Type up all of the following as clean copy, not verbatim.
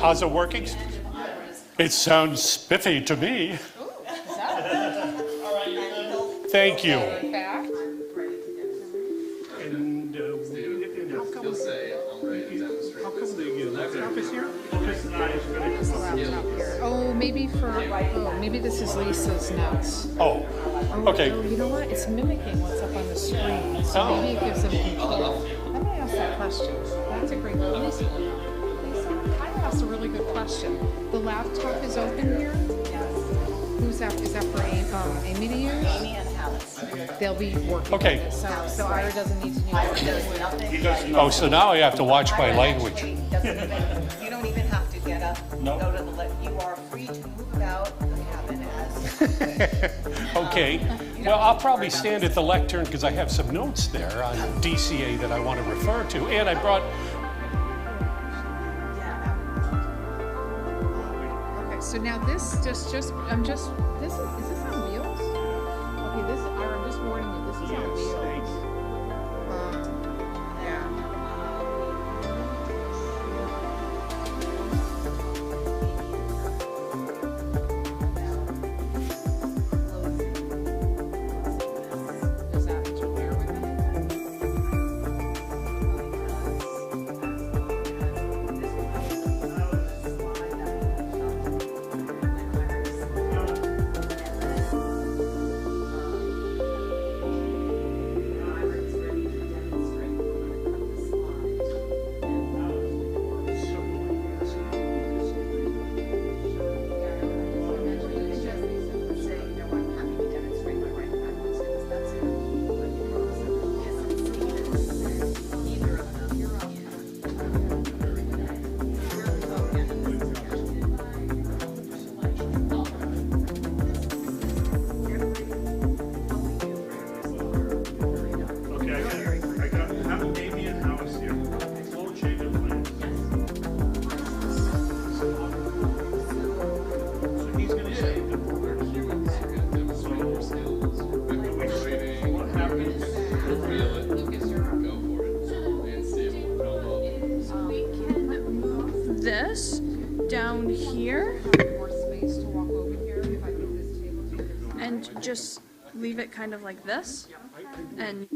how's it working? It sounds spiffy to me. Thank you. And He'll say, I'm ready to demonstrate. how come the laptop is here? Oh, maybe maybe this is Lisa's notes. Oh, okay. Oh, you know what? It's mimicking what's up on the screen. So maybe it gives them control. Let me ask that question. That's a great question. Lisa, I asked a really good question. The laptop is open here? Yes. Who's that? Is that for Amy to use? Amy and Alice. They'll be working Okay. on this. So Ira doesn't need to use it. Oh, so now I have to watch my language. You don't even have to get up, go to the left. You are free to move about the cabin as. Okay. Well, I'll probably stand at the lectern because I have some notes there on DCA that I want to refer to. And I brought... Okay, so now this is this on wheels? Okay, this Ira, I'm just warning you, this is on wheels. Yeah. Does that interfere with this down here more space to walk over here if I move this table to your side? and just leave it kind of like this. And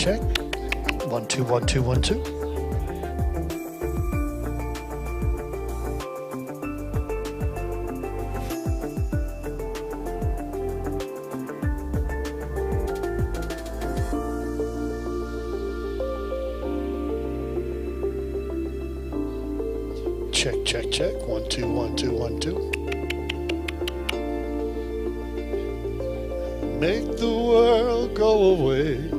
Check. 1 2 1 2 1 2. Check. 1 2 1 2 1 2. Make the world go away.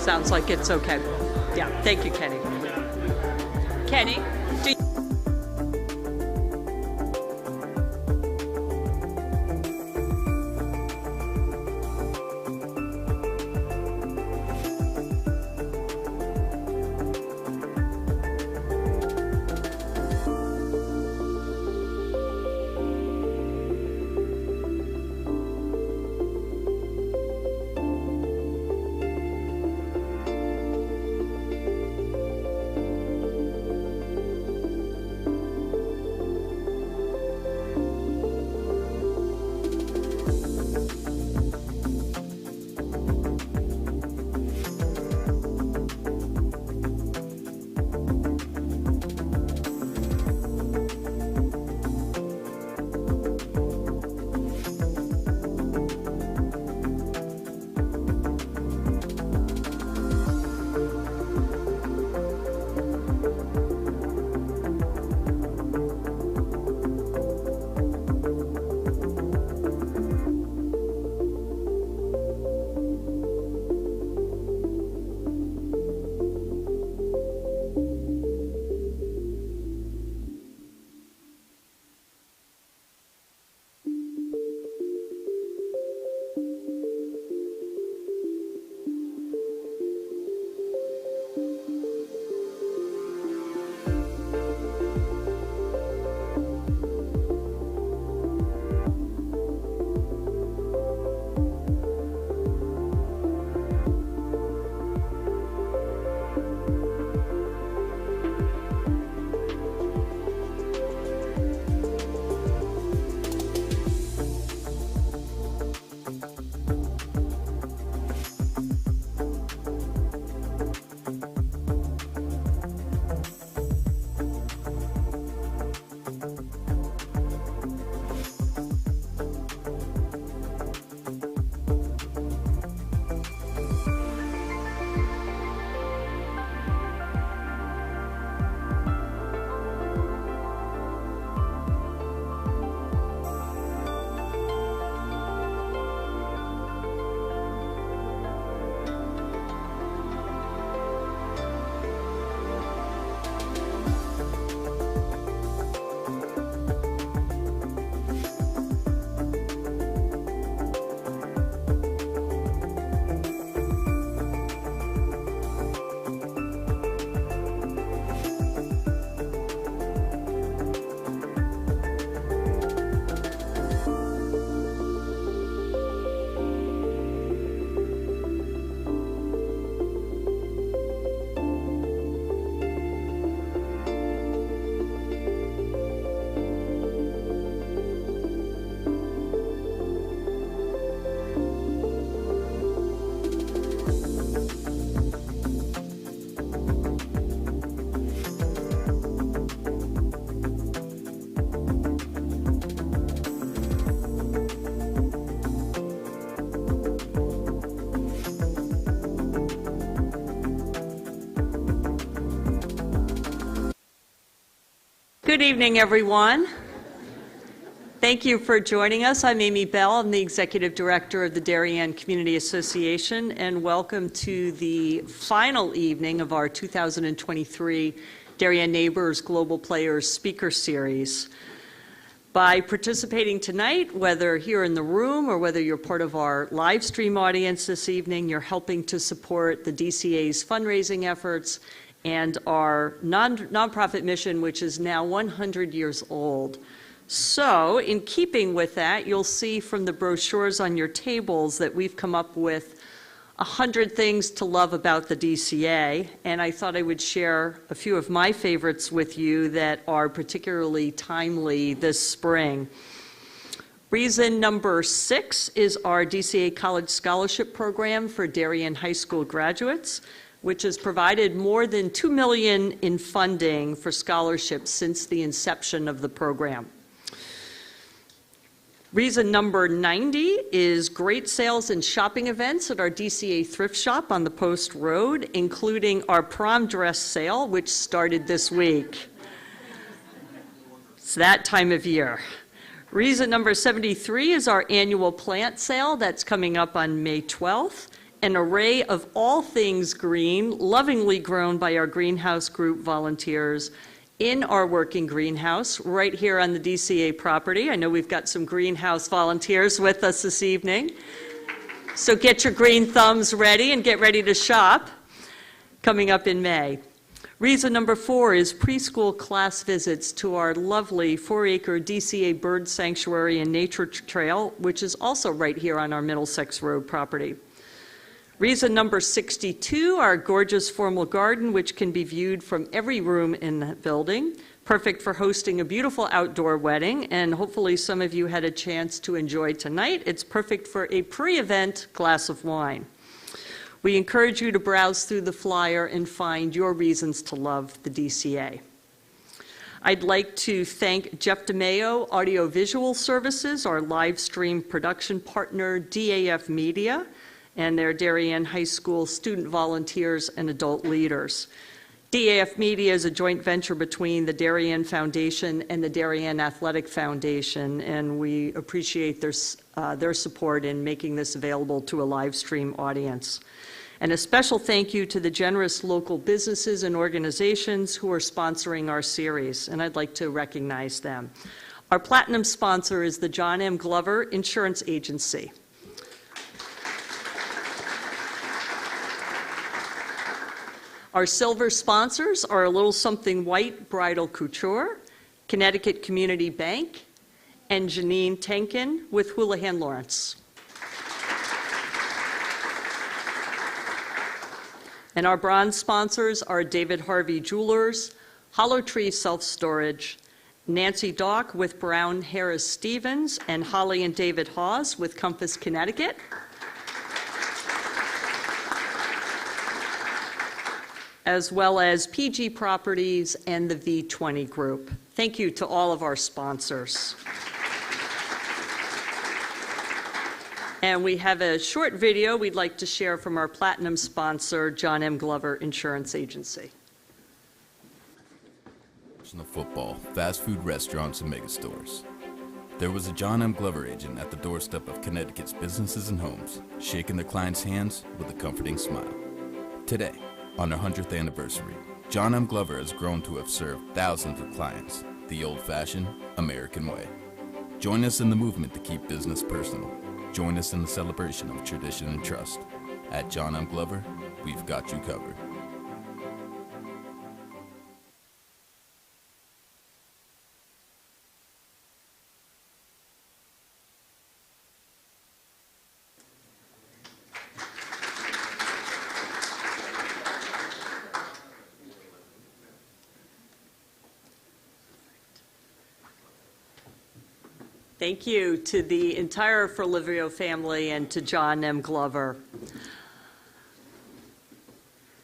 Sounds like it's okay. Yeah, thank you, Kenny. Kenny, do you Good evening, everyone. Thank you for joining us. I'm Amy Bell. I'm the Executive Director of the Darien Community Association, and welcome to the final evening of our 2023 Darien Neighbors Global Players Speaker Series. By participating tonight, whether here in the room or whether you're part of our live stream audience this evening, you're helping to support the DCA's fundraising efforts and our nonprofit mission, which is now 100 years old. So, in keeping with that, you'll see from the brochures on your tables that we've come up with 100 things to love about the DCA, and I thought I would share a few of my favorites with you that are particularly timely this spring. Reason number 6 is our DCA College Scholarship Program for Darien High School graduates, which has provided more than $2 million in funding for scholarships since the inception of the program. Reason number 90 is great sales and shopping events at our DCA thrift shop on the Post Road, including our prom dress sale, which started this week. It's that time of year. Reason number 73 is our annual plant sale that's coming up on May 12th. An array of all things green, lovingly grown by our greenhouse group volunteers in our working greenhouse right here on the DCA property. I know we've got some greenhouse volunteers with us this evening. So get your green thumbs ready and get ready to shop coming up in May. Reason number 4 is preschool class visits to our lovely 4-acre DCA bird sanctuary and nature trail, which is also right here on our Middlesex Road property. Reason number 62, our gorgeous formal garden, which can be viewed from every room in the building, perfect for hosting a beautiful outdoor wedding, and hopefully some of you had a chance to enjoy tonight. It's perfect for a pre-event glass of wine. We encourage you to browse through the flyer and find your reasons to love the DCA. I'd like to thank Jeff DeMayo Audiovisual Services, our live stream production partner, DAF Media, and their Darien High School student volunteers and adult leaders. DAF Media is a joint venture between the Darien Foundation and the Darien Athletic Foundation, and we appreciate their support in making this available to a live stream audience. And a special thank you to the generous local businesses and organizations who are sponsoring our series, and I'd like to recognize them. Our platinum sponsor is the John M. Glover Insurance Agency. Our silver sponsors are A Little Something White Bridal Couture, Connecticut Community Bank, and Janine Tenkin with Houlihan Lawrence. And our bronze sponsors are David Harvey Jewelers, Hollow Tree Self-Storage, Nancy Dock with Brown Harris Stevens, and Holly and David Hawes with Compass Connecticut. As well as PG Properties and the V20 Group. Thank you to all of our sponsors. And we have a short video we'd like to share from our platinum sponsor, John M. Glover Insurance Agency. Football, fast food restaurants, and megastores. There was a John M. Glover agent at the doorstep of Connecticut's businesses and homes, shaking their clients' hands with a comforting smile. Today, on their 100th anniversary, John M. Glover has grown to have served thousands of clients the old-fashioned American way. Join us in the movement to keep business personal. Join us in the celebration of tradition and trust. At John M. Glover, we've got you covered. Thank you to the entire Forlivio family and to John M. Glover.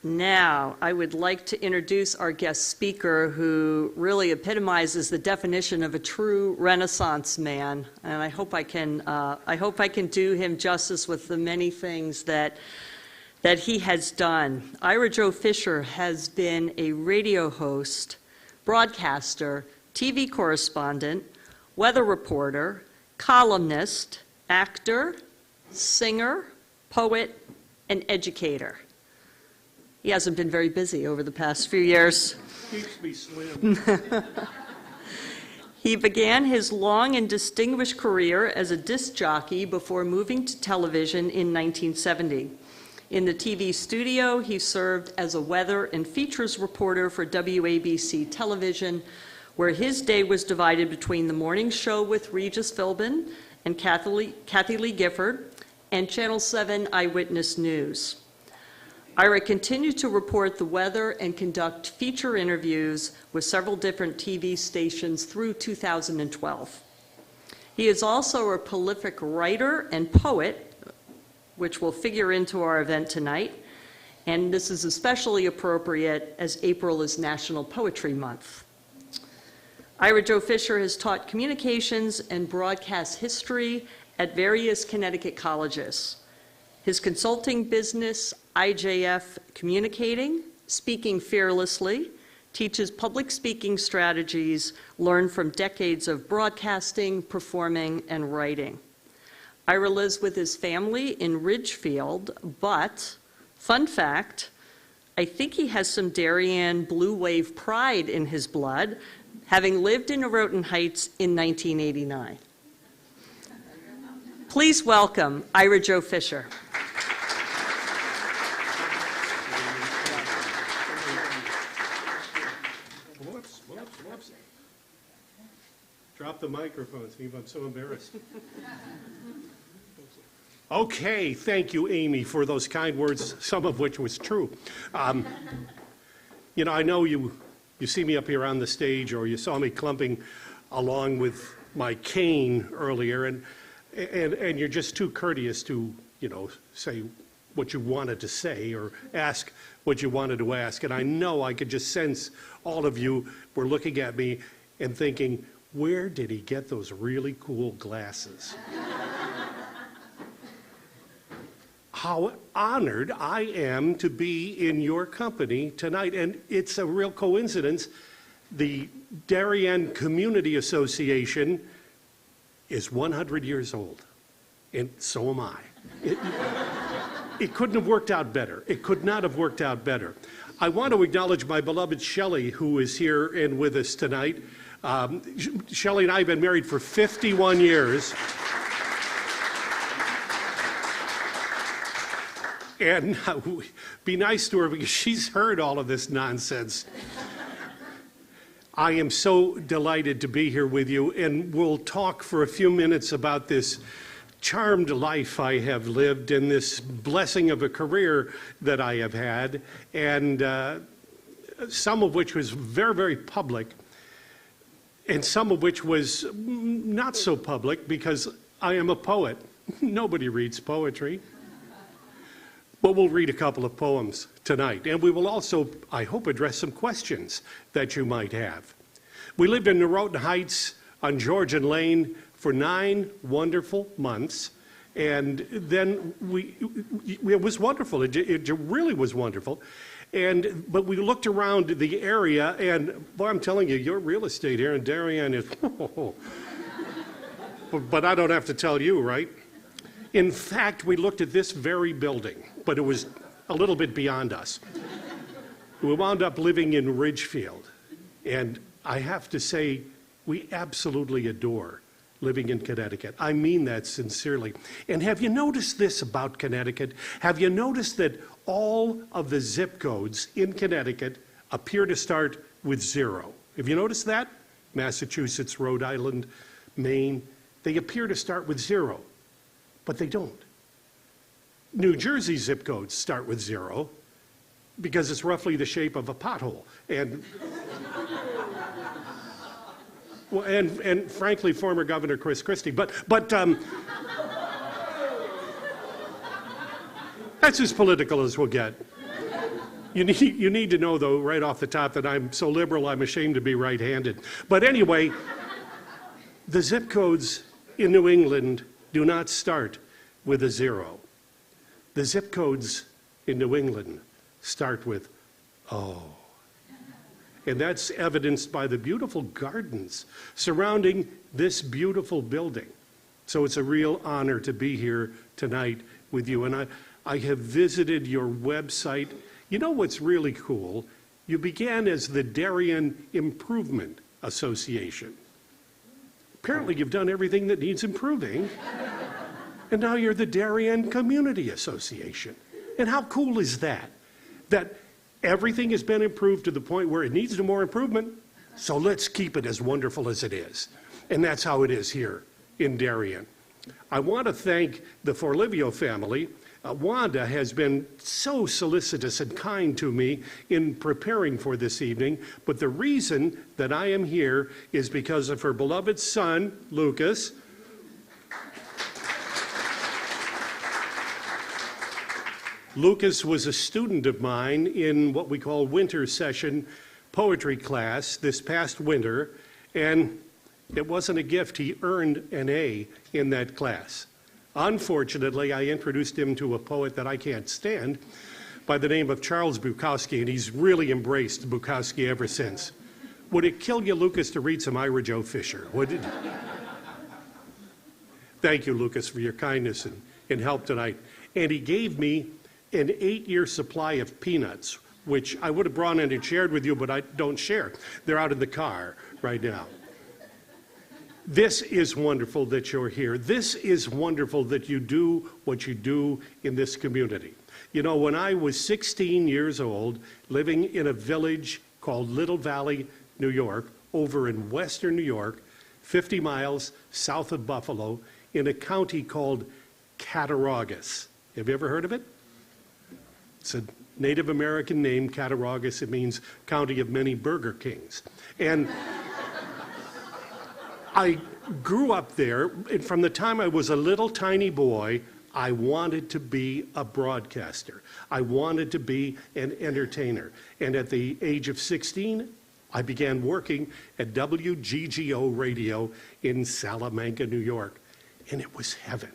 Now, I would like to introduce our guest speaker who really epitomizes the definition of a true Renaissance man, and I hope I can do him justice with the many things that he has done. Ira Joe Fisher has been a radio host, broadcaster, TV correspondent, weather reporter, columnist, actor, singer, poet, and educator. He hasn't been very busy over the past few years. Keeps me slim. He began his long and distinguished career as a disc jockey before moving to television in 1970. In the TV studio, he served as a weather and features reporter for WABC Television, where his day was divided between the morning show with Regis Philbin and Kathie Lee Gifford and Channel 7 Eyewitness News. Ira continued to report the weather and conduct feature interviews with several different TV stations through 2012. He is also a prolific writer and poet, which will figure into our event tonight. And this is especially appropriate as April is National Poetry Month. Ira Joe Fisher has taught communications and broadcast history at various Connecticut colleges. His consulting business, IJF Communicating, Speaking Fearlessly, teaches public speaking strategies learned from decades of broadcasting, performing, and writing. Ira lives with his family in Ridgefield, but, fun fact, I think he has some Darien Blue Wave pride in his blood, having lived in Norotan Heights in 1989. Please welcome Ira Joe Fisher. Whoops. Drop the microphone, Steve. I'm so embarrassed. Okay, thank you, Amy, for those kind words, some of which was true. You know, I know you see me up here on the stage, or you saw me clumping along with my cane earlier, and you're just too courteous to, you know, say what you wanted to say or ask what you wanted to ask. And I know I could just sense all of you were looking at me and thinking, where did he get those really cool glasses? How honored I am to be in your company tonight. And it's a real coincidence. The Darien Community Association is 100 years old, and so am I. It couldn't have worked out better. It could not have worked out better. I want to acknowledge my beloved Shelley, who is here and with us tonight. Shelley and I have been married for 51 years. And be nice to her because she's heard all of this nonsense. I am so delighted to be here with you, and we'll talk for a few minutes about this charmed life I have lived and this blessing of a career that I have had, and some of which was very, very public, and some of which was not so public because I am a poet. Nobody reads poetry. But we'll read a couple of poems tonight, and we will also, I hope, address some questions that you might have. We lived in Norotan Heights on Georgian Lane for 9 wonderful months, and then it was wonderful. It really was wonderful. But we looked around the area, and boy, I'm telling you, your real estate here in Darien is, but I don't have to tell you, right? In fact, we looked at this very building, but it was a little bit beyond us. We wound up living in Ridgefield, and I have to say, we absolutely adore living in Connecticut. I mean that sincerely. And have you noticed this about Connecticut? Have you noticed that all of the zip codes in Connecticut appear to start with 0? Have you noticed that? Massachusetts, Rhode Island, Maine, they appear to start with 0. But they don't. New Jersey zip codes start with 0 because it's roughly the shape of a pothole. And, well, and frankly, former Governor Chris Christie. But that's as political as we'll get. You need to know, though, right off the top, that I'm so liberal I'm ashamed to be right-handed. But anyway, the zip codes in New England do not start with a 0. The zip codes in New England start with O. And that's evidenced by the beautiful gardens surrounding this beautiful building. So it's a real honor to be here tonight with you. And I have visited your website. You know what's really cool? You began as the Darien Improvement Association. Apparently you've done everything that needs improving. And now you're the Darien Community Association. And how cool is that? That everything has been improved to the point where it needs more improvement, so let's keep it as wonderful as it is. And that's how it is here in Darien. I want to thank the Forlivio family. Wanda has been so solicitous and kind to me in preparing for this evening, but the reason that I am here is because of her beloved son, Lucas, Lucas was a student of mine in what we call winter session poetry class this past winter, and it wasn't a gift. He earned an A in that class. Unfortunately, I introduced him to a poet that I can't stand by the name of Charles Bukowski, and he's really embraced Bukowski ever since. Would it kill you, Lucas, to read some Ira Joe Fisher? Would it? Thank you, Lucas, for your kindness and help tonight. And he gave me an 8-year supply of peanuts, which I would have brought in and shared with you, but I don't share. They're out in the car right now. This is wonderful that you're here. This is wonderful that you do what you do in this community. You know, when I was 16 years old, living in a village called Little Valley, New York, over in western New York, 50 miles south of Buffalo, in a county called Cattaraugus. Have you ever heard of it? It's a Native American name, Cattaraugus. It means county of many Burger Kings. And I grew up there, and from the time I was a little tiny boy, I wanted to be a broadcaster. I wanted to be an entertainer. And at the age of 16, I began working at WGGO Radio in Salamanca, New York. And it was heaven.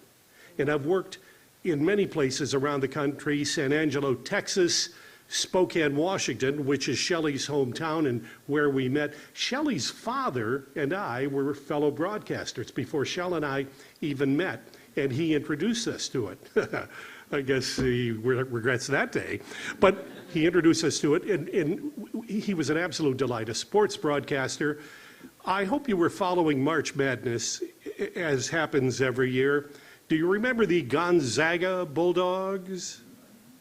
And I've worked in many places around the country: San Angelo, Texas, Spokane, Washington, which is Shelley's hometown and where we met. Shelley's father and I were fellow broadcasters before Shell and I even met, and he introduced us to it. I guess he regrets that day. But he introduced us to it, and he was an absolute delight, a sports broadcaster. I hope you were following March Madness, as happens every year. Do you remember the Gonzaga Bulldogs?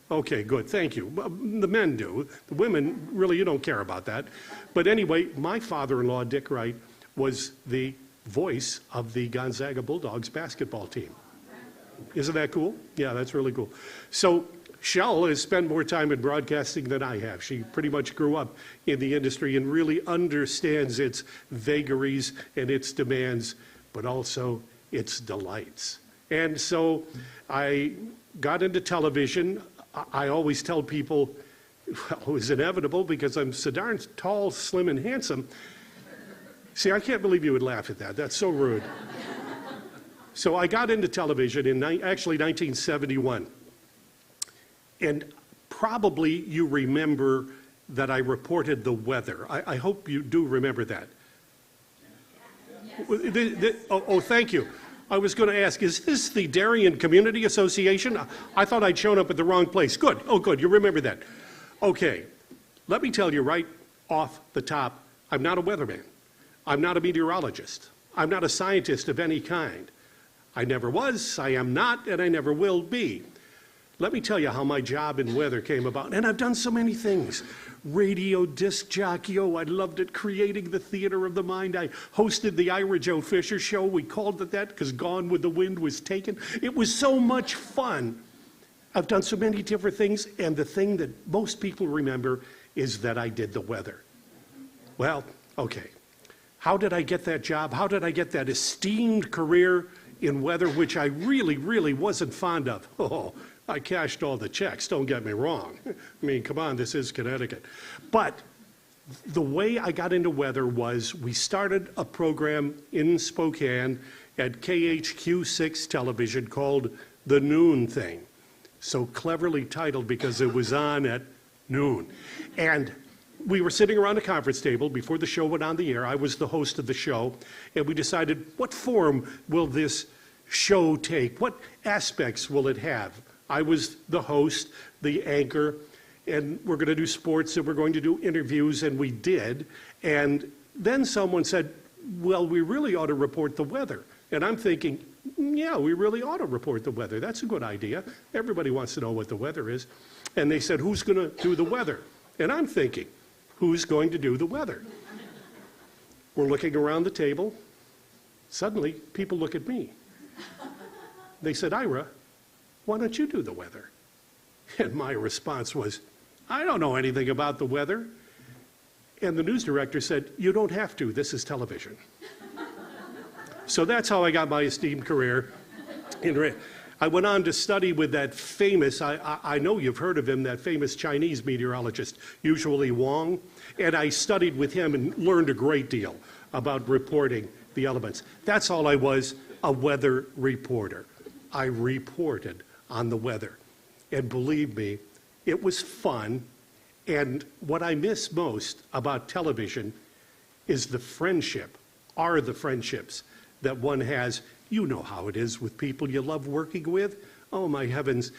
Okay, good, thank you. The men do. The women, really, you don't care about that. But anyway, my father-in-law, Dick Wright, was the voice of the Gonzaga Bulldogs basketball team. Isn't that cool? Yeah, that's really cool. So Shell has spent more time in broadcasting than I have. She pretty much grew up in the industry and really understands its vagaries and its demands, but also its delights. And so I got into television. I always tell people, well, it was inevitable because I'm so darn tall, slim, and handsome. See, I can't believe you would laugh at that. That's so rude. So I got into television in actually 1971. And probably you remember that I reported the weather. I hope you do remember that. Yes. Oh, thank you. I was going to ask, is this the Darien Community Association? I thought I'd shown up at the wrong place. Good. Oh, good. You remember that. Okay. Let me tell you right off the top, I'm not a weatherman. I'm not a meteorologist. I'm not a scientist of any kind. I never was, I am not, and I never will be. Let me tell you how my job in weather came about. And I've done so many things. Radio disc jockey, oh, I loved it. Creating the theater of the mind. I hosted the Ira Joe Fisher show. We called it that because Gone with the Wind was taken. It was so much fun. I've done so many different things, and the thing that most people remember is that I did the weather. Well, okay. How did I get that job? How did I get that esteemed career in weather, which I really, really wasn't fond of? Oh, I cashed all the checks, don't get me wrong. I mean, come on, this is Connecticut. But the way I got into weather was we started a program in Spokane at KHQ6 television called The Noon Thing. So cleverly titled because it was on at noon. And we were sitting around a conference table before the show went on the air. I was the host of the show, and we decided, what form will this show take? What aspects will it have? I was the host, the anchor, and we're going to do sports and we're going to do interviews, and we did. And then someone said, well, we really ought to report the weather. And I'm thinking, yeah, we really ought to report the weather. That's a good idea. Everybody wants to know what the weather is. And they said, who's going to do the weather? And I'm thinking, who's going to do the weather? We're looking around the table. Suddenly, people look at me. They said, Ira, why don't you do the weather? And my response was, I don't know anything about the weather. And the news director said, you don't have to, this is television. So that's how I got my esteemed career. I went on to study with that famous, I know you've heard of him, that famous Chinese meteorologist, usually Wang, and I studied with him and learned a great deal about reporting the elements. That's all I was, a weather reporter. I reported on the weather. And believe me, it was fun. And what I miss most about television is the friendships that one has. You know how it is with people you love working with. Oh my heavens.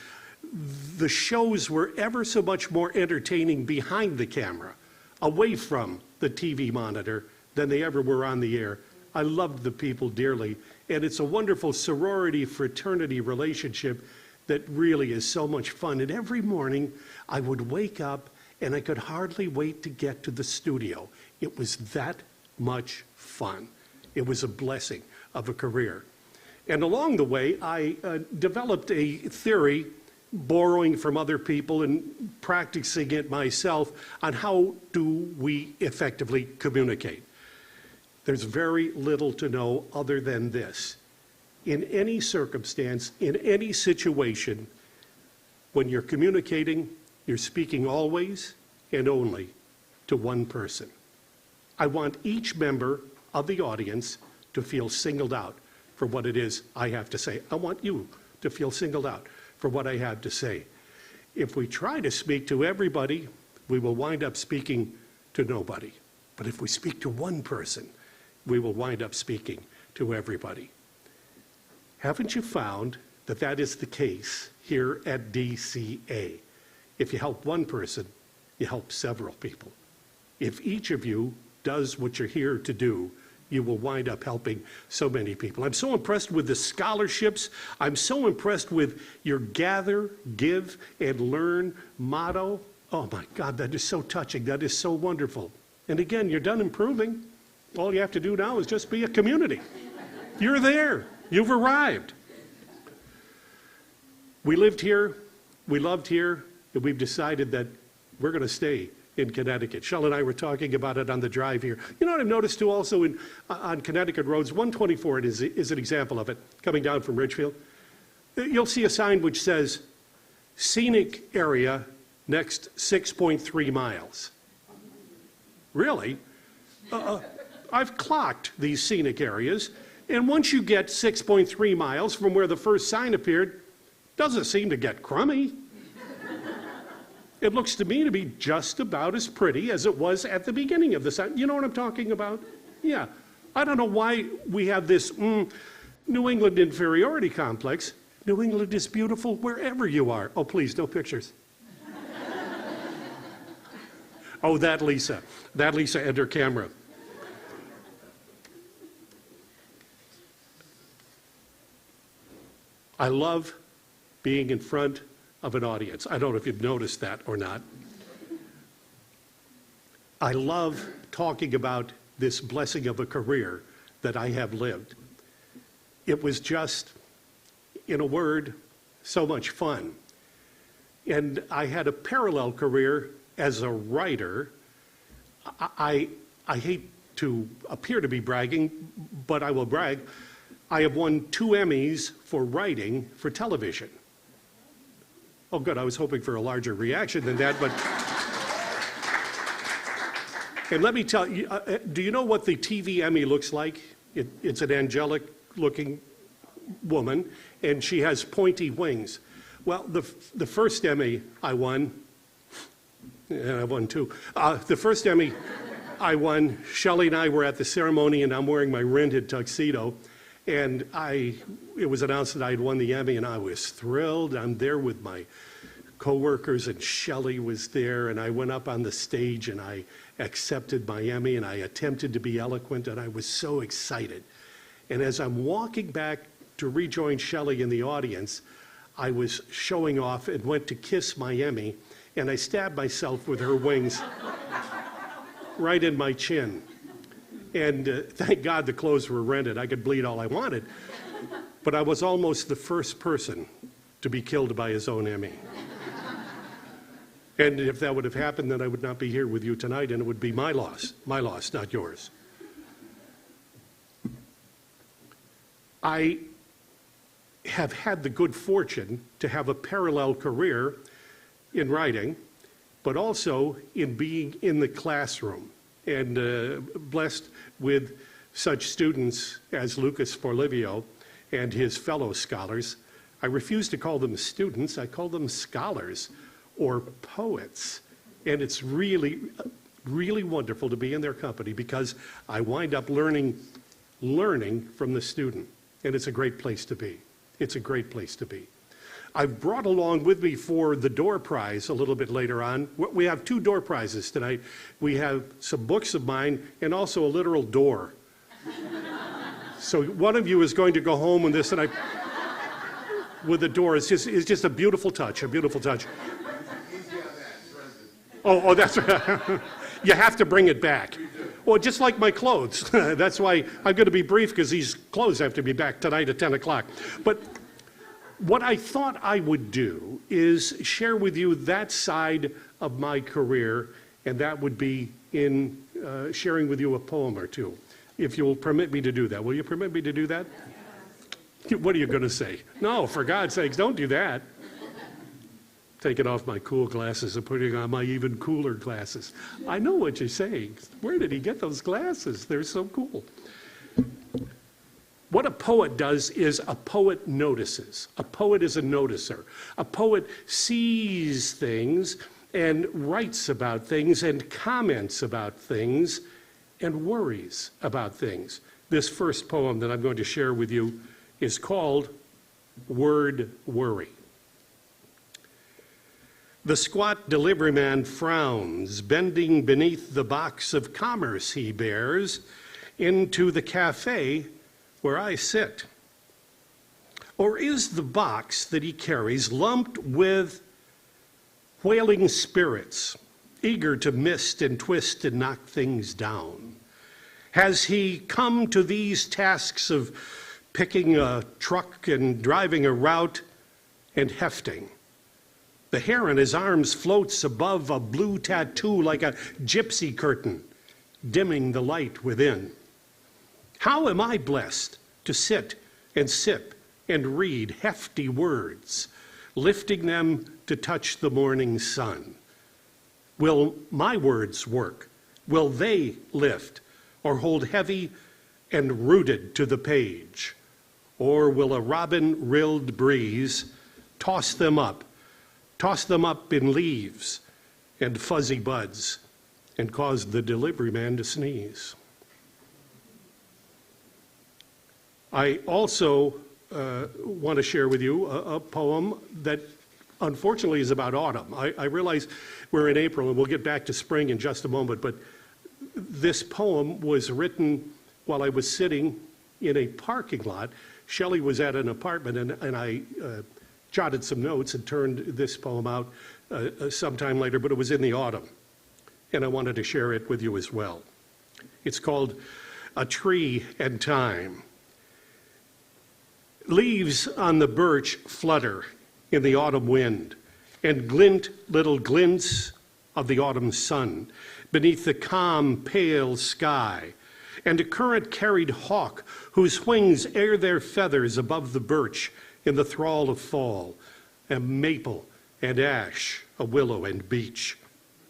The shows were ever so much more entertaining behind the camera, away from the TV monitor, than they ever were on the air. I loved the people dearly. And it's a wonderful sorority fraternity relationship that really is so much fun. And every morning I would wake up and I could hardly wait to get to the studio. It was that much fun. It was a blessing of a career. And along the way, I developed a theory, borrowing from other people and practicing it myself, on how do we effectively communicate. There's very little to know other than this. In any circumstance, in any situation, when you're communicating, you're speaking always and only to one person. I want each member of the audience to feel singled out for what it is I have to say. I want you to feel singled out for what I have to say. If we try to speak to everybody, we will wind up speaking to nobody. But if we speak to one person, we will wind up speaking to everybody. Haven't you found that that is the case here at DCA? If you help one person, you help several people. If each of you does what you're here to do, you will wind up helping so many people. I'm so impressed with the scholarships. I'm so impressed with your gather, give, and learn motto. Oh my God, that is so touching. That is so wonderful. And again, you're done improving. All you have to do now is just be a community. You're there. You've arrived. We lived here, we loved here, and we've decided that we're going to stay in Connecticut. Shell and I were talking about it on the drive here. You know what I've noticed too also on Connecticut roads, 124 is an example of it, coming down from Ridgefield. You'll see a sign which says, scenic area next 6.3 miles. Really? I've clocked these scenic areas, and once you get 6.3 miles from where the first sign appeared, doesn't seem to get crummy. It looks to me to be just about as pretty as it was at the beginning of the sign. You know what I'm talking about? Yeah. I don't know why we have this New England inferiority complex. New England is beautiful wherever you are. Oh, please, no pictures. Oh, that Lisa and her camera. I love being in front of an audience. I don't know if you've noticed that or not. I love talking about this blessing of a career that I have lived. It was just, in a word, so much fun. And I had a parallel career as a writer. I hate to appear to be bragging, but I will brag. I have won 2 Emmys for writing for television. Oh, good, I was hoping for a larger reaction than that, but... And let me tell you, do you know what the TV Emmy looks like? It's an angelic-looking woman, and she has pointy wings. Well, the first Emmy I won, and I won 2. The first Emmy I won, Shelley and I were at the ceremony, and I'm wearing my rented tuxedo, and it was announced that I had won the Emmy, and I was thrilled. I'm there with my coworkers, and Shelley was there, and I went up on the stage, and I accepted my Emmy, and I attempted to be eloquent, and I was so excited. And as I'm walking back to rejoin Shelley in the audience, I was showing off and went to kiss my Emmy, and I stabbed myself with her wings right in my chin. And thank God the clothes were rented. I could bleed all I wanted. But I was almost the first person to be killed by his own Emmy. And if that would have happened, then I would not be here with you tonight, and it would be my loss, not yours. have had the good fortune to have a parallel career in writing, but also in being in the classroom, and blessed with such students as Lucas Forlivio and his fellow scholars. I refuse to call them students, I call them scholars or poets. And it's really, really wonderful to be in their company because I wind up learning from the student. And it's a great place to be. It's a great place to be. I've brought along with me for the door prize a little bit later on. We have 2 door prizes tonight. We have some books of mine and also a literal door. So one of you is going to go home with this, and with the door. It's just a beautiful touch, a beautiful touch. Oh, that's right. You have to bring it back. Well, just like my clothes. That's why I'm going to be brief, because these clothes have to be back tonight at 10 o'clock. But what I thought I would do is share with you that side of my career, and that would be in sharing with you a poem or two, if you'll permit me to do that. Will you permit me to do that? What are you going to say? No, for God's sakes, don't do that. Taking off my cool glasses and putting on my even cooler glasses. I know what you're saying. Where did he get those glasses? They're so cool. What a poet does is a poet notices. A poet is a noticer. A poet sees things and writes about things and comments about things and worries about things. This first poem that I'm going to share with you is called Word Worry. The squat delivery man frowns, bending beneath the box of commerce he bears into the cafe where I sit. Or is the box that he carries lumped with wailing spirits, eager to mist and twist and knock things down? Has he come to these tasks of picking a truck and driving a route and hefting? The hair on his arms floats above a blue tattoo like a gypsy curtain, dimming the light within. How am I blessed to sit and sip and read hefty words, lifting them to touch the morning sun? Will my words work? Will they lift or hold heavy and rooted to the page? Or will a robin-rilled breeze toss them up in leaves and fuzzy buds and cause the delivery man to sneeze? I also want to share with you a poem that unfortunately is about autumn. I realize we're in April and we'll get back to spring in just a moment, but this poem was written while I was sitting in a parking lot. Shelley was at an apartment, and I jotted some notes and turned this poem out sometime later, but it was in the autumn, and I wanted to share it with you as well. It's called A Tree and Time. Leaves on the birch flutter in the autumn wind and glint little glints of the autumn sun beneath the calm, pale sky, and a current-carried hawk whose wings air their feathers above the birch in the thrall of fall, and maple and ash, a willow and beech,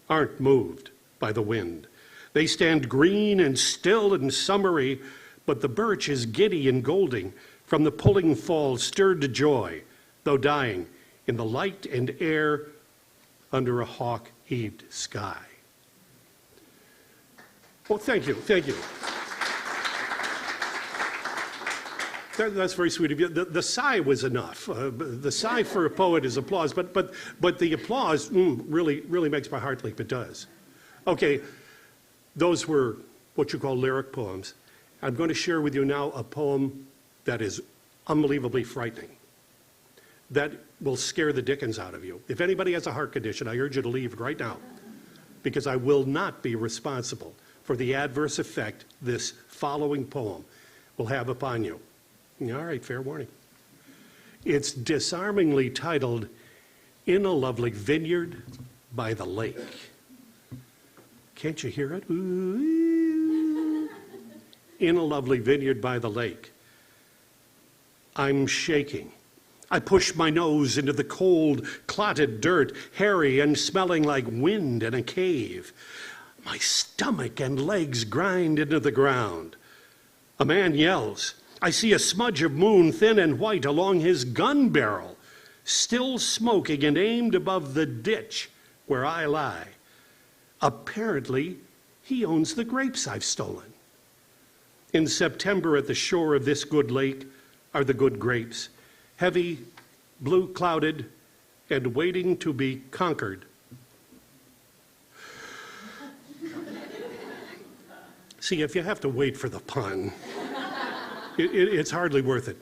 aren't moved by the wind. They stand green and still and summery, but the birch is giddy and golding from the pulling fall, stirred to joy, though dying in the light and air under a hawk-heaved sky. Well, thank you, thank you. That's very sweet of you. The sigh was enough. The sigh for a poet is applause, but the applause really makes my heart leap. It does. Okay, those were what you call lyric poems. I'm going to share with you now a poem that is unbelievably frightening, that will scare the dickens out of you. If anybody has a heart condition, I urge you to leave right now, because I will not be responsible for the adverse effect this following poem will have upon you. All right, fair warning. It's disarmingly titled, In a Lovely Vineyard by the Lake. Can't you hear it? Ooh. In a lovely vineyard by the lake. I'm shaking I push my nose into the cold, clotted dirt, hairy and smelling like wind in a cave. My stomach and legs grind into the ground. A man yells. I see a smudge of moon, thin and white, along his gun barrel, still smoking and aimed above the ditch where I lie. Apparently, he owns the grapes I've stolen. In September, at the shore of this good lake are the good grapes, heavy, blue-clouded, and waiting to be conquered. See, if you have to wait for the pun, it's hardly worth it.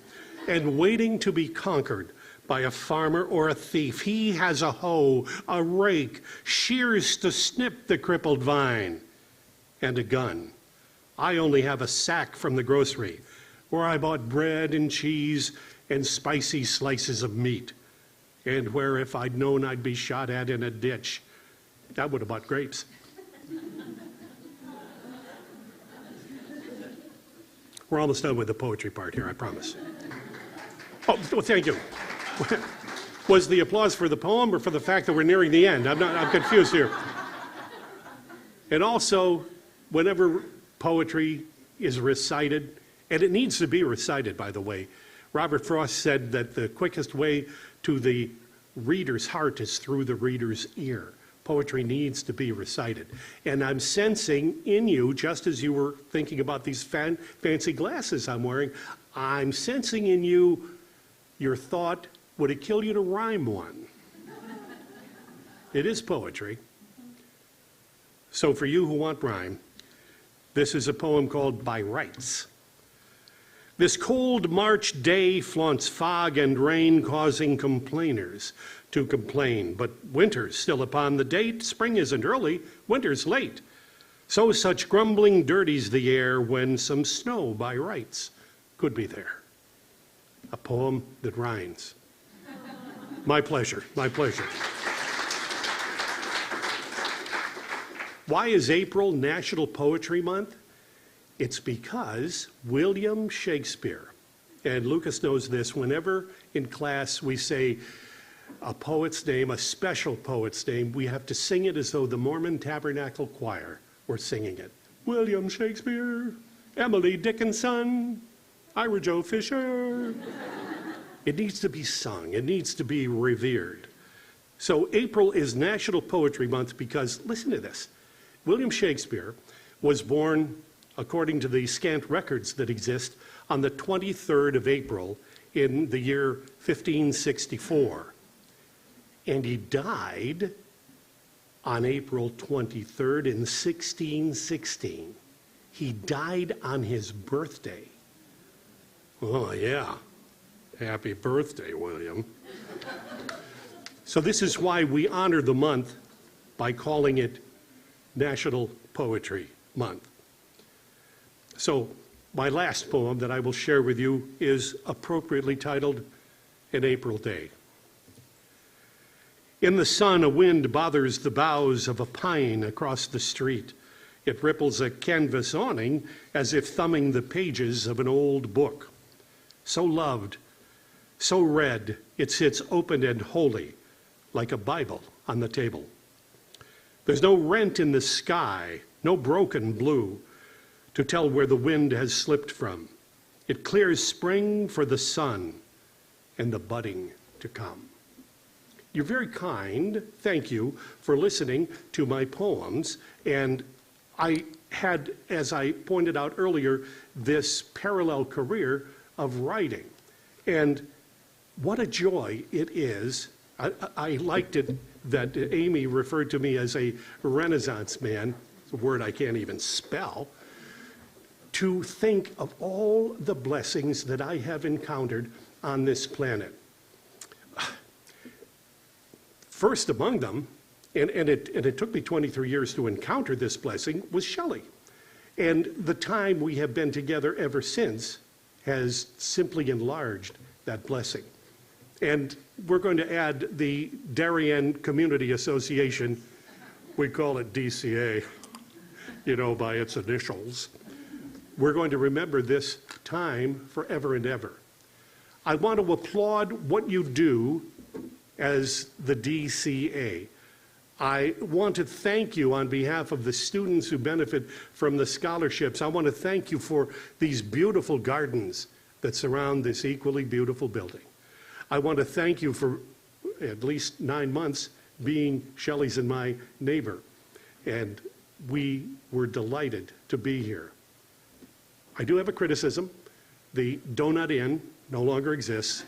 And waiting to be conquered by a farmer or a thief. He has a hoe, a rake, shears to snip the crippled vine, and a gun. I only have a sack from the grocery, where I bought bread and cheese and spicy slices of meat, and where if I'd known I'd be shot at in a ditch, I would have bought grapes. We're almost done with the poetry part here, I promise. Oh, thank you. Was the applause for the poem or for the fact that we're nearing the end? I'm confused here. And also, whenever poetry is recited, and it needs to be recited, by the way, Robert Frost said that the quickest way to the reader's heart is through the reader's ear. Poetry needs to be recited. And I'm sensing in you, just as you were thinking about these fancy glasses I'm wearing, I'm sensing in you your thought, would it kill you to rhyme one? It is poetry. So for you who want rhyme, this is a poem called By Rights. This cold March day flaunts fog and rain, causing complainers to complain. But winter's still upon the date. Spring isn't early, winter's late. So such grumbling dirties the air when some snow by rights could be there. A poem that rhymes. My pleasure, my pleasure. Why is April National Poetry Month? It's because William Shakespeare, and Lucas knows this, whenever in class we say a poet's name, a special poet's name, we have to sing it as though the Mormon Tabernacle Choir were singing it. William Shakespeare, Emily Dickinson, Ira Joe Fisher. It needs to be sung. It needs to be revered. So April is National Poetry Month because, listen to this, William Shakespeare was born, according to the scant records that exist, on the 23rd of April in the year 1564. And he died on April 23rd in 1616. He died on his birthday. Oh, yeah. Happy birthday, William. So this is why we honor the month by calling it National Poetry Month. So my last poem that I will share with you is appropriately titled An April Day. In the sun, a wind bothers the boughs of a pine across the street. It ripples a canvas awning as if thumbing the pages of an old book. So loved, so read, it sits open and holy, like a Bible on the table. There's no rent in the sky, no broken blue, to tell where the wind has slipped from. It clears spring for the sun and the budding to come. You're very kind. Thank you for listening to my poems. And I had, as I pointed out earlier, this parallel career of writing. And what a joy it is. I liked it that Amy referred to me as a Renaissance man, a word I can't even spell, to think of all the blessings that I have encountered on this planet. First among them, and it took me 23 years to encounter this blessing, was Shelley. And the time we have been together ever since has simply enlarged that blessing. And we're going to add the Darien Community Association, we call it DCA, you know, by its initials. We're going to remember this time forever and ever. I want to applaud what you do as the DCA. I want to thank you on behalf of the students who benefit from the scholarships. I want to thank you for these beautiful gardens that surround this equally beautiful building. I want to thank you for at least 9 months being Shelley's and my neighbor. And we were delighted to be here. I do have a criticism. The Donut Inn no longer exists.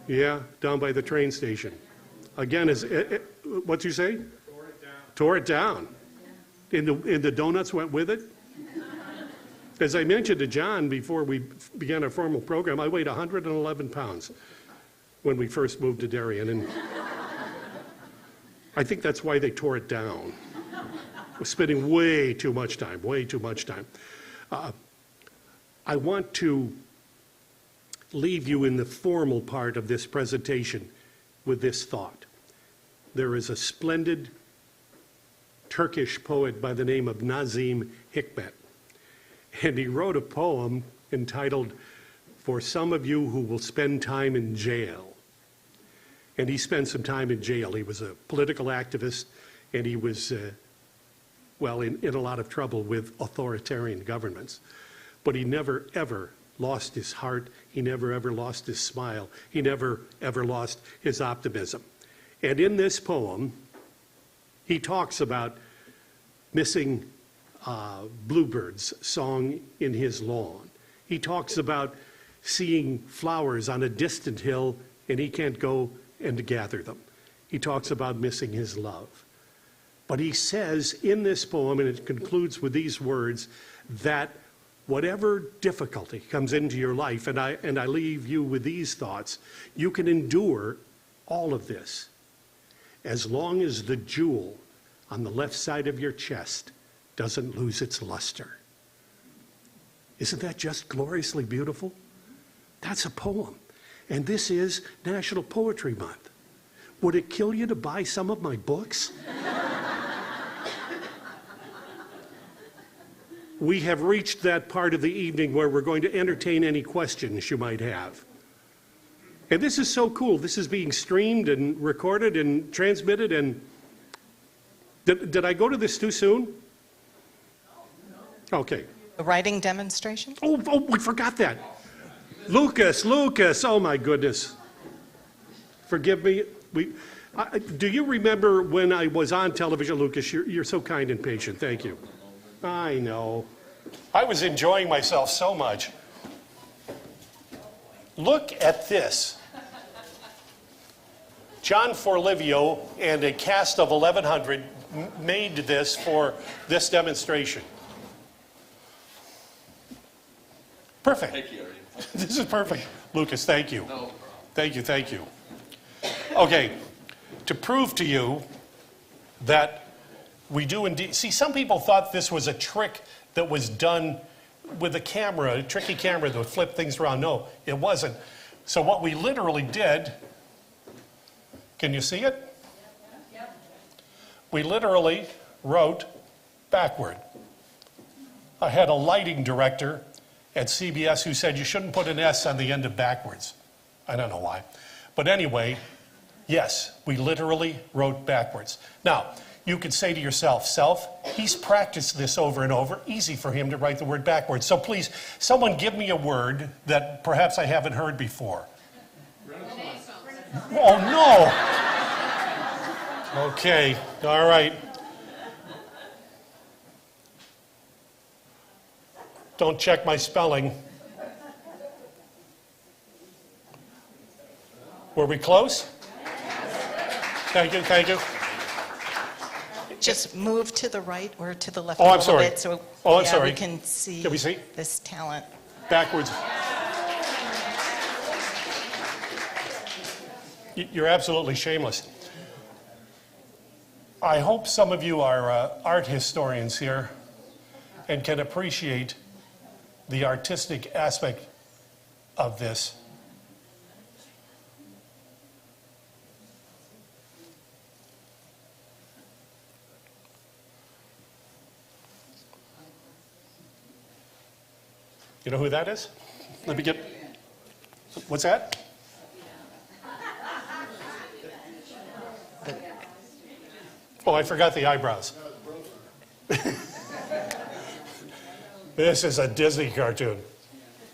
Yeah, down by the train station. Again, what'd you say? Tore it down. Tore it down. And the donuts went with it? As I mentioned to John before we began our formal program, I weighed 111 pounds when we first moved to Darien. And I think that's why they tore it down. We're spending way too much time, way too much time. I want to leave you in the formal part of this presentation with this thought. There is a splendid Turkish poet by the name of Nazim Hikmet, and he wrote a poem entitled, "For Some of You Who Will Spend Time in Jail." And he spent some time in jail. He was a political activist, and he was, well, in a lot of trouble with authoritarian governments. But he never, ever lost his heart. He never, ever lost his smile. He never, ever lost his optimism. And in this poem, he talks about missing bluebirds' song in his lawn. He talks about seeing flowers on a distant hill and he can't go and gather them. He talks about missing his love. But he says in this poem, and it concludes with these words, that whatever difficulty comes into your life, and I leave you with these thoughts, you can endure all of this as long as the jewel on the left side of your chest doesn't lose its luster. Isn't that just gloriously beautiful? That's a poem. And this is National Poetry Month. Would it kill you to buy some of my books? We have reached that part of the evening where we're going to entertain any questions you might have. And this is so cool. This is being streamed and recorded and transmitted. And did I go to this too soon? Okay. The writing demonstration? Oh, we forgot that. Lucas, oh my goodness. Forgive me. Do you remember when I was on television, Lucas? You're so kind and patient. Thank you. I know. I was enjoying myself so much. Look at this. John Forlivio and a cast of 1,100 made this for this demonstration. Perfect. Thank you. This is perfect. Lucas, thank you. No problem. Thank you. Okay, to prove to you that we do indeed, see, some people thought this was a trick that was done with a camera, a tricky camera that would flip things around. No, it wasn't. So what we literally did, can you see it? Yep. We literally wrote backward. I had a lighting director at CBS who said you shouldn't put an S on the end of backwards. I don't know why. But anyway, yes, we literally wrote backwards. Now, you could say to yourself, he's practiced this over and over. Easy for him to write the word backwards. So please, someone give me a word that perhaps I haven't heard before. Oh, no. Okay, all right. Don't check my spelling. Were we close? Thank you. Just move to the right or to the left Oh, a I'm little sorry. bit so I'm sorry. we can see, Can we see? this talent. Backwards. You're absolutely shameless. I hope some of you are art historians here and can appreciate the artistic aspect of this. You know who that is? Let me get... What's that? Oh, I forgot the eyebrows. This is a Disney cartoon.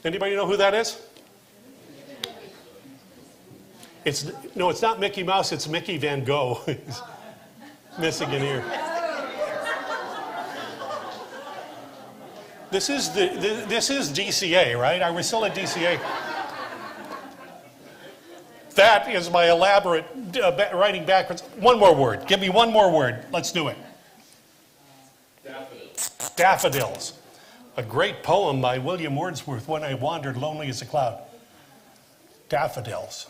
Anybody know who that is? No, it's not Mickey Mouse, it's Mickey Van Gogh. He's missing an ear. This is DCA, right? Are we still at DCA? That is my elaborate writing backwards. One more word. Give me one more word. Let's do it. Daffodils. Daffodils. A great poem by William Wordsworth, When I Wandered Lonely as a Cloud. Daffodils.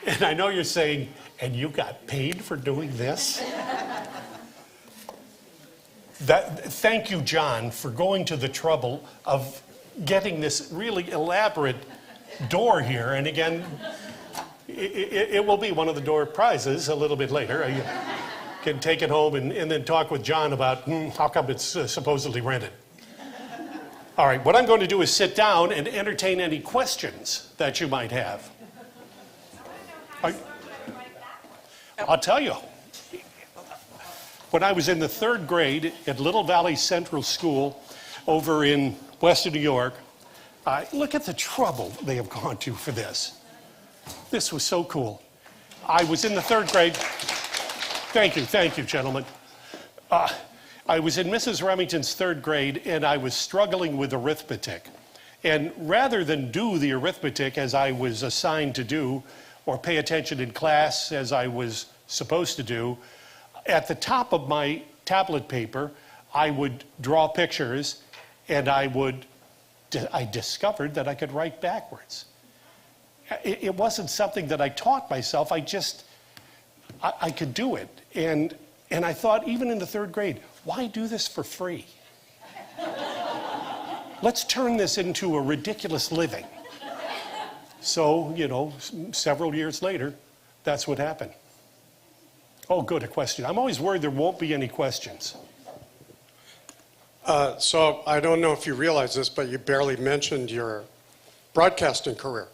And I know you're saying, and you got paid for doing this? Thank you, John, for going to the trouble of getting this really elaborate door here. And again, it will be one of the door prizes a little bit later. You can take it home and then talk with John about how come it's supposedly rented. All right, what I'm going to do is sit down and entertain any questions that you might have. I'll tell you. When I was in the 3rd grade at Little Valley Central School over in Western New York, look at the trouble they have gone to for this. This was so cool. I was in the 3rd grade. Thank you, gentlemen. I was in Mrs. Remington's 3rd grade, and I was struggling with arithmetic. And rather than do the arithmetic as I was assigned to do, or pay attention in class as I was supposed to do, at the top of my tablet paper, I would draw pictures, and I discovered that I could write backwards. It wasn't something that I taught myself. I could do it. And I thought, even in the 3rd grade, why do this for free? Let's turn this into a ridiculous living. So, several years later, that's what happened. Oh, good, a question. I'm always worried there won't be any questions. So I don't know if you realize this, but you barely mentioned your broadcasting career.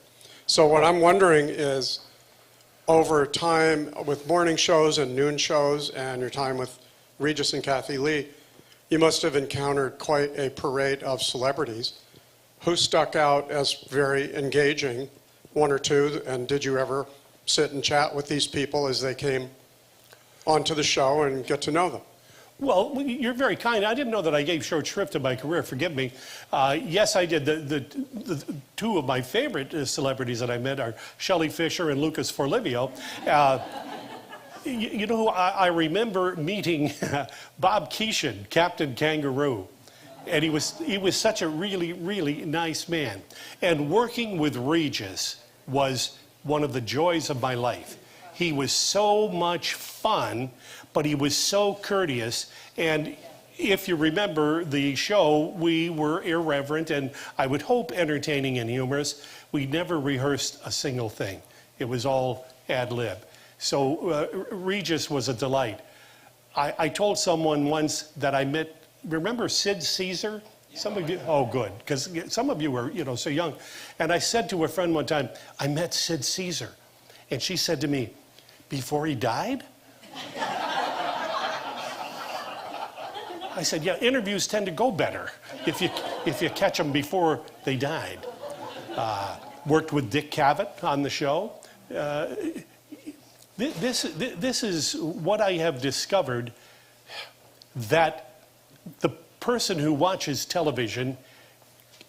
So what I'm wondering is, over time with morning shows and noon shows and your time with Regis and Kathie Lee, you must have encountered quite a parade of celebrities. Who stuck out as very engaging, one or two, and did you ever sit and chat with these people as they came onto the show and get to know them? Well, you're very kind. I didn't know that I gave short shrift to my career. Forgive me. Yes, I did. The two of my favorite celebrities that I met are Shelley Fisher and Lucas Forlivio. You know, I remember meeting Bob Keeshan, Captain Kangaroo. And he was such a really, really nice man. And working with Regis was one of the joys of my life. He was so much fun, but he was so courteous. And if you remember the show, we were irreverent and I would hope entertaining and humorous. We never rehearsed a single thing. It was all ad lib. So Regis was a delight. I told someone once that I met, remember Sid Caesar? Some of you, oh good, because some of you were, so young. And I said to a friend one time, I met Sid Caesar. And she said to me, before he died? I said, yeah, interviews tend to go better if you catch them before they died. Worked with Dick Cavett on the show. This is what I have discovered, that the person who watches television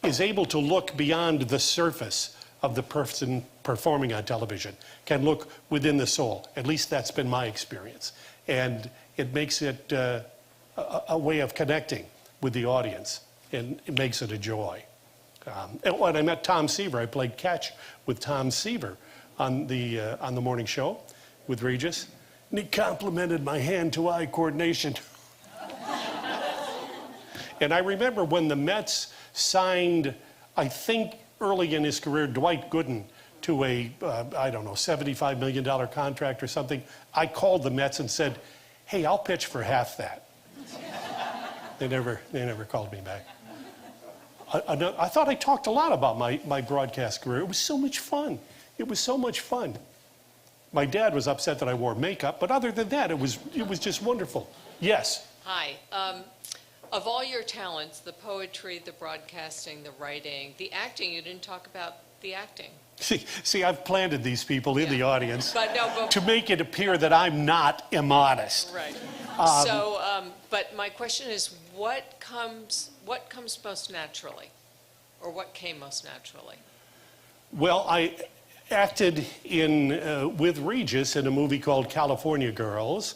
is able to look beyond the surface of the person performing on television, can look within the soul. At least that's been my experience. And it makes it a way of connecting with the audience, and it makes it a joy. And when I met Tom Seaver, I played catch with Tom Seaver on the morning show with Regis, and he complimented my hand-to-eye coordination. And I remember when the Mets signed, I think early in his career, Dwight Gooden to a, I don't know, $75 million contract or something, I called the Mets and said, hey, I'll pitch for half that. They never called me back. I thought I talked a lot about my broadcast career. It was so much fun. It was so much fun. My dad was upset that I wore makeup, but other than that, it was just wonderful. Yes? Hi. Of all your talents, the poetry, the broadcasting, the writing, the acting, you didn't talk about the acting. See, I've planted these people in the audience But to make it appear that I'm not immodest. Right. But my question is, what comes most naturally, or what came most naturally? Well, I acted with Regis in a movie called California Girls.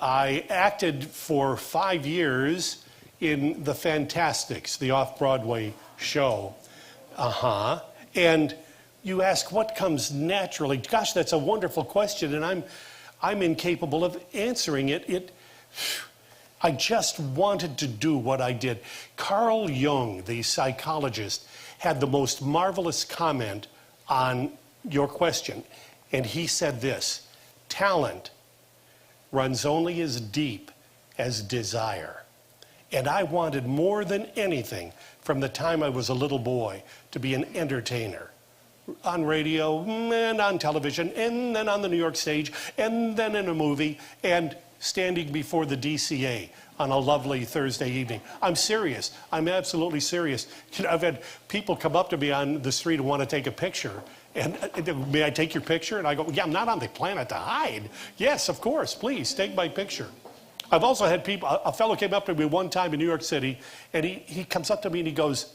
I acted for 5 years in The Fantastics, the off-Broadway show. And you ask what comes naturally. Gosh, that's a wonderful question, and I'm incapable of answering it. I just wanted to do what I did. Carl Jung, the psychologist, had the most marvelous comment on your question, and he said this: talent runs only as deep as desire. And I wanted more than anything from the time I was a little boy to be an entertainer. On radio and on television and then on the New York stage and then in a movie and standing before the DCA on a lovely Thursday evening. I'm serious. I'm absolutely serious. You know, I've had people come up to me on the street and want to take a picture. And may I take your picture? And I go, yeah, I'm not on the planet to hide. Yes, of course, please take my picture. I've also had people, a fellow came up to me one time in New York City, and he comes up to me and he goes,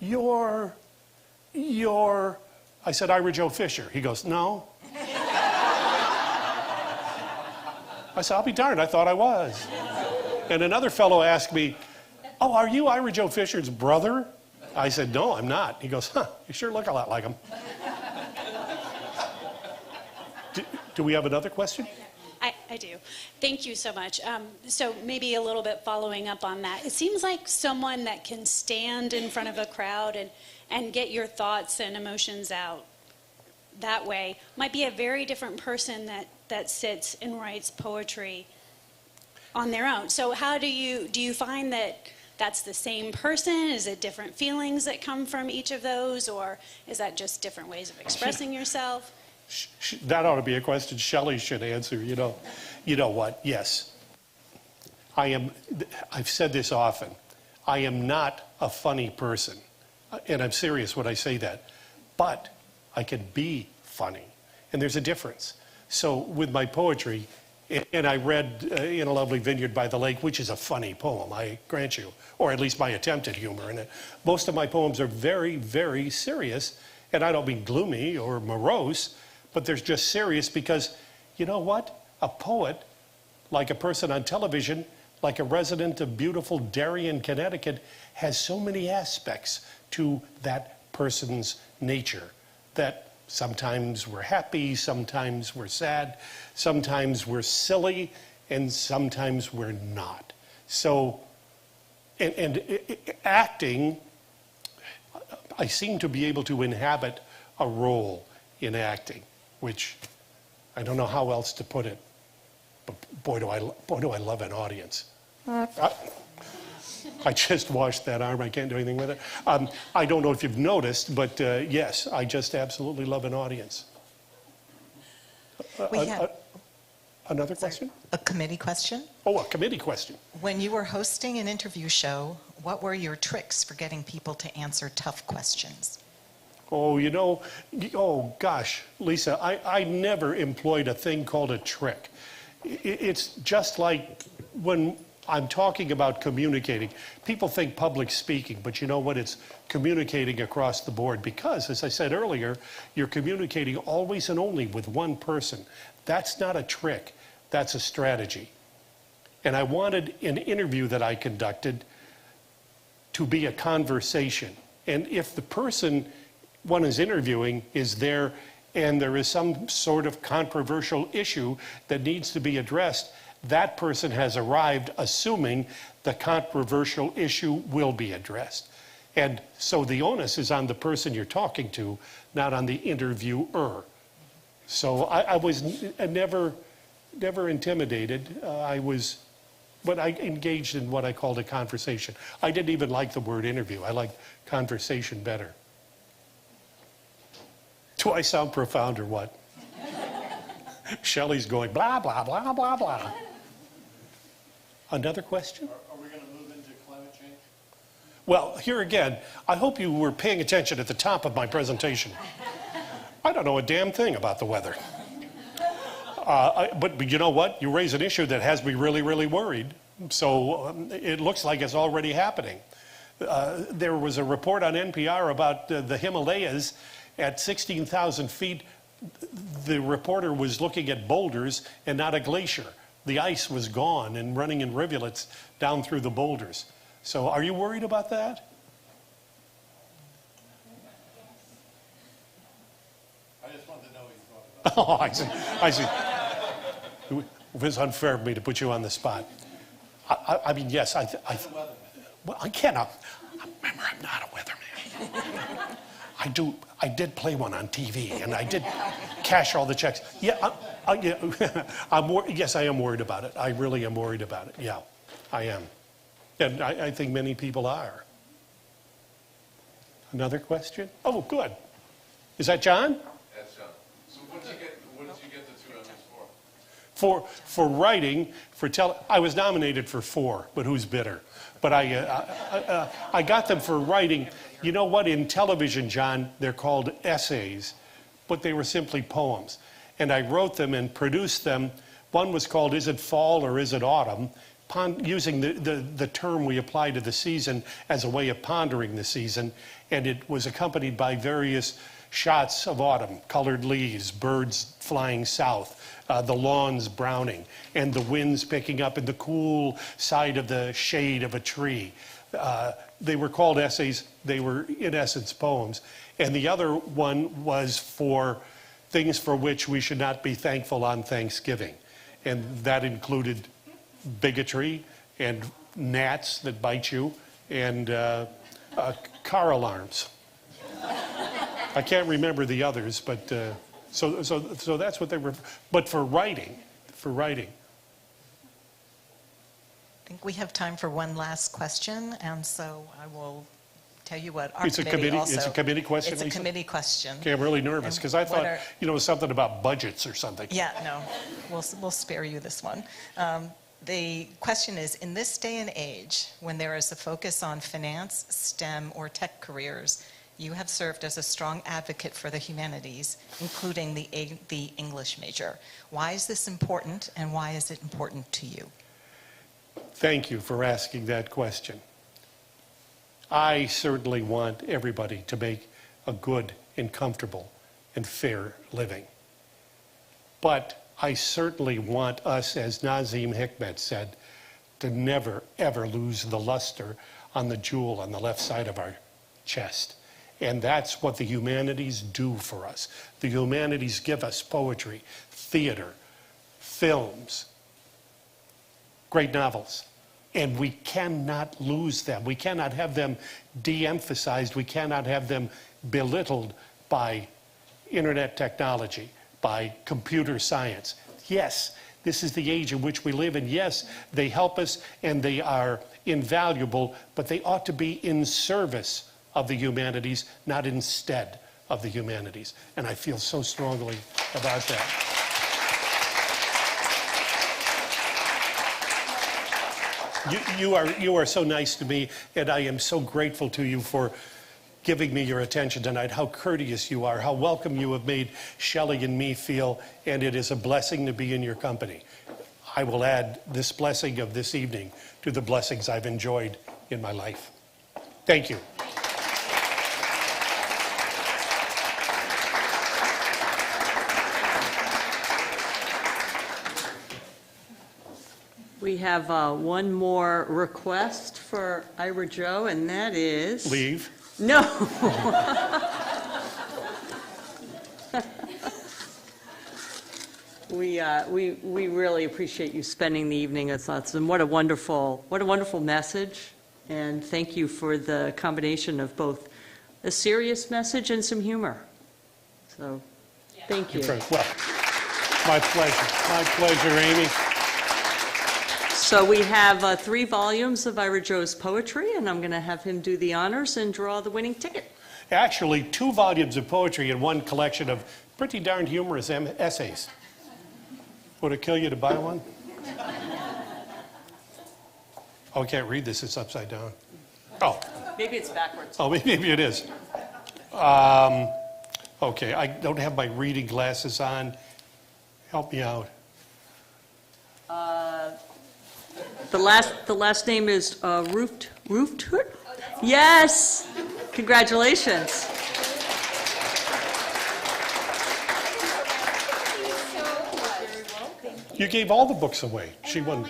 you're, I said, Ira Joe Fisher. He goes, no. I said, I'll be darned, I thought I was. And another fellow asked me, oh, are you Ira Joe Fisher's brother? I said, no, I'm not. He goes, huh, you sure look a lot like him. Do we have another question? I do. Thank you so much. So maybe a little bit following up on that. It seems like someone that can stand in front of a crowd and get your thoughts and emotions out that way might be a very different person that sits and writes poetry on their own. So how do you find that that's the same person? Is it different feelings that come from each of those, or is that just different ways of expressing yourself? That ought to be a question Shelley should answer, you know. You know what? Yes. I've said this often. I am not a funny person. And I'm serious when I say that. But I can be funny. And there's a difference. So with my poetry, and I read In a Lovely Vineyard by the Lake, which is a funny poem, I grant you, or at least my attempt at humor in it. Most of my poems are very, very serious. And I don't mean gloomy or morose, but they're just serious because, you know what? A poet, like a person on television, like a resident of beautiful Darien, Connecticut, has so many aspects to that person's nature that sometimes we're happy, sometimes we're sad, sometimes we're silly, and sometimes we're not. So, and acting, I seem to be able to inhabit a role in acting, which I don't know how else to put it, but boy do I love an audience. I just washed that arm. I can't do anything with it. I don't know if you've noticed, but yes, I just absolutely love an audience. We have another question? a committee question. Oh, a committee question. When you were hosting an interview show, what were your tricks for getting people to answer tough questions? Oh, you know, oh gosh, Lisa, I never employed a thing called a trick. It's just like when I'm talking about communicating. People think public speaking, but you know what? It's communicating across the board because, as I said earlier, you're communicating always and only with one person. That's not a trick. That's a strategy. And I wanted an interview that I conducted to be a conversation. And if the person one is interviewing is there and there is some sort of controversial issue that needs to be addressed, that person has arrived assuming the controversial issue will be addressed. And so the onus is on the person you're talking to, not on the interviewer. So I was never intimidated. But I engaged in what I called a conversation. I didn't even like the word interview. I liked conversation better. Do I sound profound or what? Shelley's going blah, blah, blah, blah, blah. Another question? Are we going to move into climate change? Well, here again, I hope you were paying attention at the top of my presentation. I don't know a damn thing about the weather. But you know what? You raise an issue that has me really, really worried. So it looks like it's already happening. There was a report on NPR about the Himalayas at 16,000 feet. The reporter was looking at boulders and not a glacier. The ice was gone and running in rivulets down through the boulders. So are you worried about that? I just wanted to know what you thought about it. Oh, I see. It was unfair of me to put you on the spot. I mean, yes, well, I cannot. Remember, I'm not a weatherman. I did play one on TV, and I did cash all the checks. Yeah, yes, I am worried about it. I really am worried about it. Yeah, I am. And I think many people are. Another question? Oh, good. Is that John? That's John. So what did you get the 2 Emmys for? For writing, I was nominated for 4, but who's bitter? But I got them for writing. You know what? In television, John, they're called essays, but they were simply poems. And I wrote them and produced them. One was called Is It Fall or Is It Autumn? Using the term we apply to the season as a way of pondering the season. And it was accompanied by various shots of autumn, colored leaves, birds flying south, the lawns browning, and the winds picking up in the cool side of the shade of a tree. They were called essays. They were, in essence, poems. And the other one was for things for which we should not be thankful on Thanksgiving. And that included bigotry and gnats that bite you and car alarms. I can't remember the others, but so that's what they were. But for writing. I think we have time for one last question, and so I will tell you what our committee also. It's a committee question, It's a Lisa? committee question. Okay, I'm really nervous because I thought, it was something about budgets or something. Yeah, no, we'll spare you this one. The question is, in this day and age, when there is a focus on finance, STEM, or tech careers, you have served as a strong advocate for the humanities, including the English major. Why is this important, and why is it important to you? Thank you for asking that question. I certainly want everybody to make a good and comfortable and fair living. But I certainly want us, as Nazim Hikmet said, to never, ever lose the luster on the jewel on the left side of our chest. And that's what the humanities do for us. The humanities give us poetry, theater, films, great novels. And we cannot lose them. We cannot have them de-emphasized. We cannot have them belittled by internet technology, by computer science. Yes, this is the age in which we live, and yes, they help us and they are invaluable, but they ought to be in service of the humanities, not instead of the humanities. And I feel so strongly about that. You are so nice to me, and I am so grateful to you for giving me your attention tonight, how courteous you are, how welcome you have made Shelley and me feel, and it is a blessing to be in your company. I will add this blessing of this evening to the blessings I've enjoyed in my life. Thank you. We have one more request for Ira Joe, and that is... Leave. No. We really appreciate you spending the evening with us, and what a wonderful message And thank you for the combination of both a serious message and some humor. So, thank you. Well, my pleasure, Amy. So we have 3 volumes of Ira Joe's poetry, and I'm going to have him do the honors and draw the winning ticket. Actually, 2 volumes of poetry and 1 collection of pretty darn humorous essays. Would it kill you to buy one? Oh, I can't read this. It's upside down. Oh. Maybe it's backwards. Oh, maybe it is. Okay, I don't have my reading glasses on. Help me out. The last name is Roofhood? Yes! Congratulations. You gave all the books away. She won.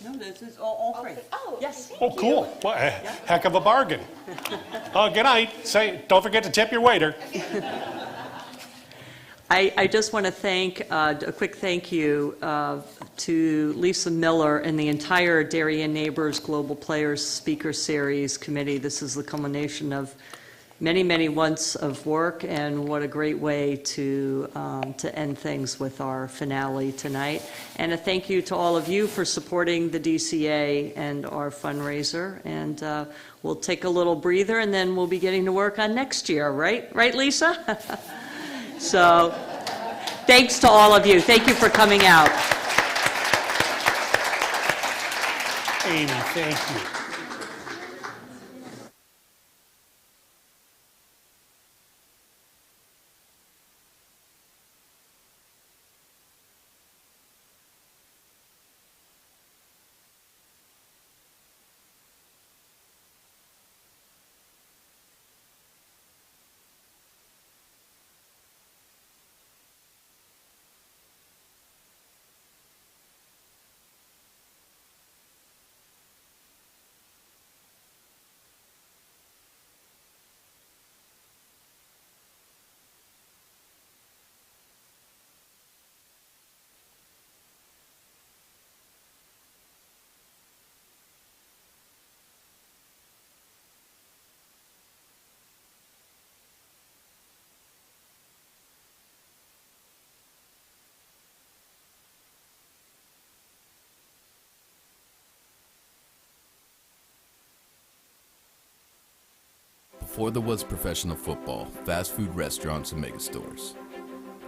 No, this is all 3. Oh, yes. Oh, cool. Well, a heck of a bargain. Oh, good night. Don't forget to tip your waiter. I just want to thank, a quick thank you to Lisa Miller and the entire Darien Neighbors Global Players Speaker Series committee. This is the culmination of many, many months of work, and what a great way to end things with our finale tonight. And a thank you to all of you for supporting the DCA and our fundraiser. And we'll take a little breather, and then we'll be getting to work on next year, right? Right, Lisa? So, thanks to all of you. Thank you for coming out. Amy, thank you. Before there was professional football, fast food restaurants, and megastores,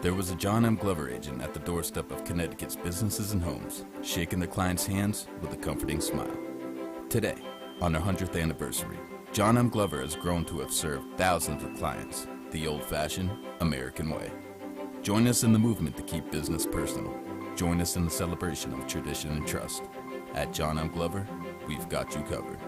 there was a John M. Glover agent at the doorstep of Connecticut's businesses and homes, shaking their clients' hands with a comforting smile. Today, on their 100th anniversary, John M. Glover has grown to have served thousands of clients the old-fashioned American way. Join us in the movement to keep business personal. Join us in the celebration of tradition and trust. At John M. Glover, we've got you covered.